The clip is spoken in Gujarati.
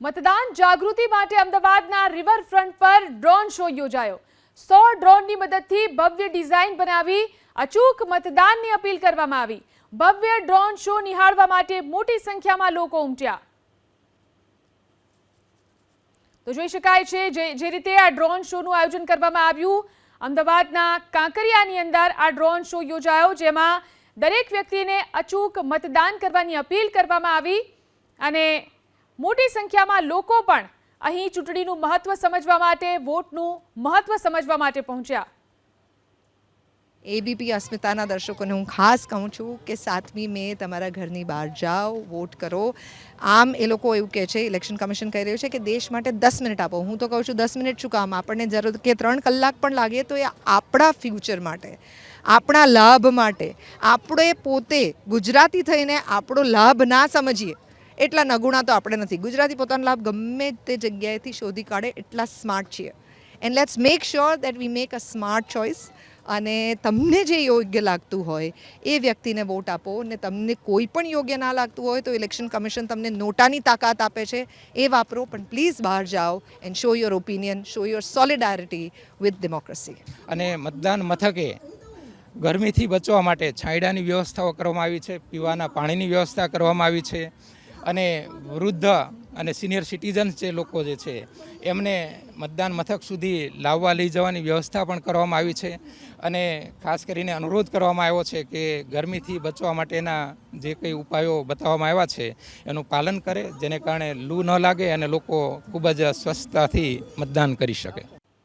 મતદાન જાગૃતિ માટે અમદાવાદના રિવરફ્રન્ટ પર ડ્રોન શો યોજાયો। 100 ડ્રોનની મદદથી ભવ્ય ડિઝાઇન બનાવી અચૂક મતદાનની અપીલ કરવામાં આવી। ભવ્ય ડ્રોન શો નિહાળવા માટે મોટી સંખ્યામાં લોકો ઉમટ્યા। તો જોઈ શકાય છે જે રીતે આ ડ્રોન શોનું આયોજન કરવામાં આવ્યું। અમદાવાદના કાંકરિયાની અંદર આ ડ્રોન શો યોજાયો, જેમાં દરેક વ્યક્તિને અચૂક મતદાન કરવાની અપીલ કરવામાં આવી અને મોટી સંખ્યામાં લોકો પણ અહીં ચૂંટણીનું મહત્વ સમજવા માટે, વોટનું મહત્વ સમજવા માટે પહોંચ્યા। એબીપી અસ્મિતાના દર્શકોને હું ખાસ કહું છું કે 7મી મે તમારા ઘરની બહાર જાઓ, વોટ કરો। આમ એ લોકો એવું કહે છે, ઇલેક્શન કમિશન કહી રહ્યું છે કે દેશ માટે 10 મિનિટ આપો। હું તો કહું છું 10 મિનિટ શું કામ, આપણને જરૂર કે 3 કલાક પણ લાગે તો એ આપણા ફ્યુચર માટે, આપણા લાભ માટે, આપણે પોતે ગુજરાતી થઈને આપણો લાભ ના સમજીએ એટલા નગુણા તો આપણે નથી। ગુજરાતી પોતાનો લાભ ગમે તે જગ્યાએથી શોધી કાઢે એટલા સ્માર્ટ છીએ। And let's make sure that we make a smart choice. અને તમને જે યોગ્ય લાગતું હોય એ વ્યક્તિને વોટ આપો, ને તમને કોઈ પણ યોગ્ય ના લાગતું હોય તો ઇલેક્શન કમિશન તમને નોટાની તાકાત આપે છે, એ વાપરો। પણ પ્લીઝ બહાર જાઓ and show your opinion, show your solidarity with democracy. અને મતદાન મથકે ગરમીથી બચવા માટે છાંયડાની વ્યવસ્થાઓ કરવામાં આવી છે, પીવાના પાણીની વ્યવસ્થા કરવામાં આવી છે અને વૃદ્ધ અને સિનિયર સિટીઝન્સ જે લોકો જે છે એમને મતદાન મથક સુધી લાવવા લઈ જવાની વ્યવસ્થા પણ કરવામાં આવી છે। અને ખાસ કરીને અનુરોધ કરવામાં આવ્યો છે કે ગરમીથી બચવા માટેના જે કંઈ ઉપાયો બતાવવામાં આવ્યા છે એનું પાલન કરે, જેને કારણે લૂ ન લાગે અને લોકો ખૂબ જ સ્વસ્થતાથી મતદાન કરી શકે।